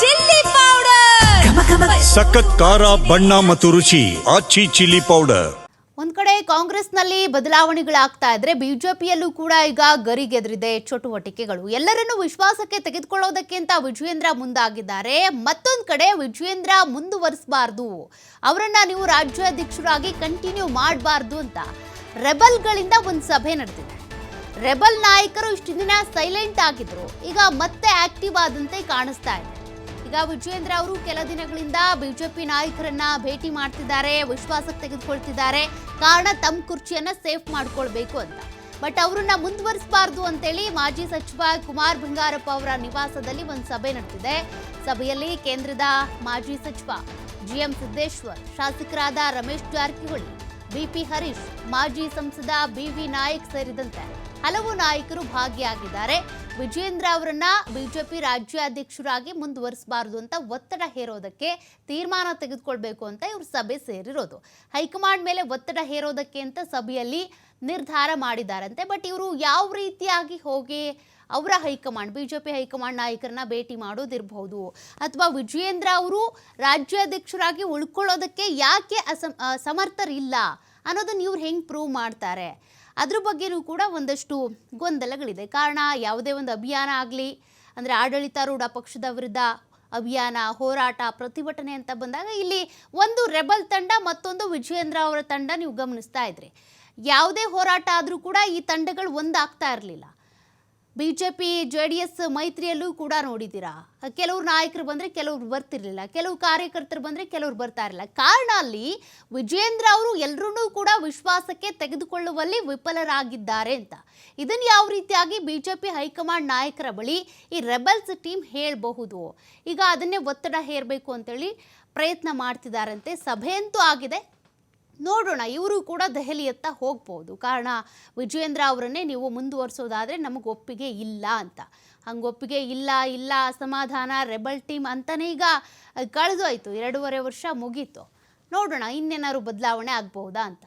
Chilli powder, ಸಖತ್ ಖಾರ ಬಣ್ಣ ಮತ್ತು ರುಚಿ ಆಚಿ ಚಿಲ್ಲಿ ಪೌಡರ್. ಒಂದ್ ಕಡೆ ಕಾಂಗ್ರೆಸ್ನಲ್ಲಿ ಬದಲಾವಣೆಗಳಾಗ್ತಾ ಇದ್ರೆ ಬಿಜೆಪಿಯಲ್ಲೂ ಕೂಡ ಈಗ ಗರಿಗೆದರಿದೆ ಚಟುವಟಿಕೆಗಳು. ಎಲ್ಲರನ್ನೂ ವಿಶ್ವಾಸಕ್ಕೆ ತೆಗೆದುಕೊಳ್ಳೋದಕ್ಕೆ ಅಂತ ವಿಜಯೇಂದ್ರ ಮುಂದಾಗಿದ್ದಾರೆ. ಮತ್ತೊಂದ್ ಕಡೆ ವಿಜಯೇಂದ್ರ ಮುಂದುವರಿಸಬಾರ್ದು, ಅವರನ್ನ ನೀವು ರಾಜ್ಯಾಧ್ಯಕ್ಷರಾಗಿ ಕಂಟಿನ್ಯೂ ಮಾಡಬಾರ್ದು ಅಂತ ರೆಬಲ್ಗಳಿಂದ ಒಂದು ಸಭೆ ನಡೆದಿದೆ. ರೆಬಲ್ ನಾಯಕರು ಇಷ್ಟು ದಿನ ಸೈಲೆಂಟ್ ಆಗಿದ್ರು, ಈಗ ಮತ್ತೆ ಆಕ್ಟಿವ್ ಆದಂತೆ ಕಾಣಿಸ್ತಾ ಇದೆ. ಈಗ ವಿಜಯೇಂದ್ರ ಅವರು ಕೆಲ ದಿನಗಳಿಂದ ಬಿಜೆಪಿ ನಾಯಕರನ್ನ ಭೇಟಿ ಮಾಡ್ತಿದ್ದಾರೆ, ವಿಶ್ವಾಸಕ್ಕೆ ತೆಗೆದುಕೊಳ್ತಿದ್ದಾರೆ. ಕಾರಣ ತಮ್ಮ ಕುರ್ಚಿಯನ್ನ ಸೇಫ್ ಮಾಡ್ಕೊಳ್ಬೇಕು ಅಂತ. ಬಟ್ ಅವರನ್ನ ಮುಂದುವರಿಸಬಾರ್ದು ಅಂತೇಳಿ ಮಾಜಿ ಸಚಿವ ಕುಮಾರ್ ಬಂಗಾರಪ್ಪ ಅವರ ನಿವಾಸದಲ್ಲಿ ಒಂದು ಸಭೆ ನಡೆದಿದೆ. ಸಭೆಯಲ್ಲಿ ಕೇಂದ್ರದ ಮಾಜಿ ಸಚಿವ ಜಿಎಂ ಸಿದ್ದೇಶ್ವರ್, ಶಾಸಕರಾದ ರಮೇಶ್ ಜಾರಕಿಹೊಳಿ, ಬಿಪಿ ಹರೀಶ್, ಮಾಜಿ ಸಂಸದ ಬಿವಿ ನಾಯಕ್ ಸೇರಿದಂತೆ ಹಲವು ನಾಯಕರು ಭಾಗಿಯಾಗಿದ್ದಾರೆ. ವಿಜಯೇಂದ್ರ ಅವರನ್ನ ಬಿಜೆಪಿ ರಾಜ್ಯಾಧ್ಯಕ್ಷರಾಗಿ ಮುಂದುವರಿಸಬಾರದು ಅಂತ ಒತ್ತಡ ಹೇರೋದಕ್ಕೆ ತೀರ್ಮಾನ ತೆಗೆದುಕೊಳ್ಬೇಕು ಅಂತ ಇವರು ಸಭೆ ಸೇರಿರೋದು. ಹೈಕಮಾಂಡ್ ಮೇಲೆ ಒತ್ತಡ ಹೇರೋದಕ್ಕೆ ಅಂತ ಸಭೆಯಲ್ಲಿ ನಿರ್ಧಾರ ಮಾಡಿದ್ದಾರಂತೆ. ಬಟ್ ಇವರು ಯಾವ ರೀತಿಯಾಗಿ ಹೋಗಿ ಅವರ ಹೈಕಮಾಂಡ್, ಬಿಜೆಪಿ ಹೈಕಮಾಂಡ್ ನಾಯಕರನ್ನ ಭೇಟಿ ಮಾಡೋದಿರಬಹುದು, ಅಥವಾ ವಿಜಯೇಂದ್ರ ಅವರು ರಾಜ್ಯಾಧ್ಯಕ್ಷರಾಗಿ ಉಳ್ಕೊಳ್ಳೋದಕ್ಕೆ ಯಾಕೆ ಸಮರ್ಥರಿಲ್ಲ ಅನ್ನೋದನ್ನ ಇವ್ರು ಹೆಂಗೆ ಪ್ರೂವ್ ಮಾಡ್ತಾರೆ, ಅದ್ರ ಬಗ್ಗೆನೂ ಕೂಡ ಒಂದಷ್ಟು ಗೊಂದಲಗಳಿದೆ. ಕಾರಣ ಯಾವುದೇ ಒಂದು ಅಭಿಯಾನ ಆಗಲಿ, ಅಂದರೆ ಆಡಳಿತಾರೂಢ ಪಕ್ಷದ ವಿರುದ್ಧ ಅಭಿಯಾನ, ಹೋರಾಟ, ಪ್ರತಿಭಟನೆ ಅಂತ ಬಂದಾಗ ಇಲ್ಲಿ ಒಂದು ರೆಬಲ್ ತಂಡ, ಮತ್ತೊಂದು ವಿಜಯೇಂದ್ರ ಅವರ ತಂಡ ನೀವು ಗಮನಿಸ್ತಾ ಇದ್ರಿ. ಯಾವುದೇ ಹೋರಾಟ ಆದರೂ ಕೂಡ ಈ ತಂಡಗಳು ಒಂದಾಗ್ತಾ ಇರಲಿಲ್ಲ. ಬಿಜೆಪಿ JDS ಮೈತ್ರಿಯಲ್ಲೂ ಕೂಡ ನೋಡಿದ್ದೀರಾ, ಕೆಲವರು ನಾಯಕರು ಬಂದರೆ ಕೆಲವ್ರು ಬರ್ತಿರ್ಲಿಲ್ಲ, ಕೆಲವು ಕಾರ್ಯಕರ್ತರು ಬಂದರೆ ಕೆಲವ್ರು ಬರ್ತಾ ಇರಲಿಲ್ಲ. ಕಾರಣ ಅಲ್ಲಿ ವಿಜಯೇಂದ್ರ ಅವರು ಎಲ್ಲರೂ ಕೂಡ ವಿಶ್ವಾಸಕ್ಕೆ ತೆಗೆದುಕೊಳ್ಳುವಲ್ಲಿ ವಿಫಲರಾಗಿದ್ದಾರೆ ಅಂತ. ಇದನ್ನು ಯಾವ ರೀತಿಯಾಗಿ ಬಿಜೆಪಿ ಹೈಕಮಾಂಡ್ ನಾಯಕರ ಬಳಿ ಈ ರೆಬಲ್ಸ್ ಟೀಮ್ ಹೇಳಬಹುದು. ಈಗ ಅದನ್ನೇ ಒತ್ತಡ ಹೇರಬೇಕು ಅಂತೇಳಿ ಪ್ರಯತ್ನ ಮಾಡ್ತಿದ್ದಾರಂತೆ. ಸಭೆಯಂತೂ ಆಗಿದೆ, ನೋಡೋಣ. ಇವರು ಕೂಡ ದೆಹಲಿಯತ್ತ ಹೋಗ್ಬೋದು. ಕಾರಣ ವಿಜಯೇಂದ್ರ ಅವರನ್ನೇ ನೀವು ಮುಂದುವರಿಸೋದಾದರೆ ನಮಗೆ ಒಪ್ಪಿಗೆ ಇಲ್ಲ ಅಂತ. ಹಂಗೆ ಒಪ್ಪಿಗೆ ಇಲ್ಲ ಅಸಮಾಧಾನ, ರೆಬಲ್ ಟೀಮ್ ಅಂತಲೇ ಈಗ ಕಳೆದೋಯ್ತು. 2.5 ವರ್ಷ ಮುಗೀತು. ನೋಡೋಣ ಇನ್ನೇನಾದ್ರು ಬದಲಾವಣೆ ಆಗ್ಬಹುದಾ ಅಂತ.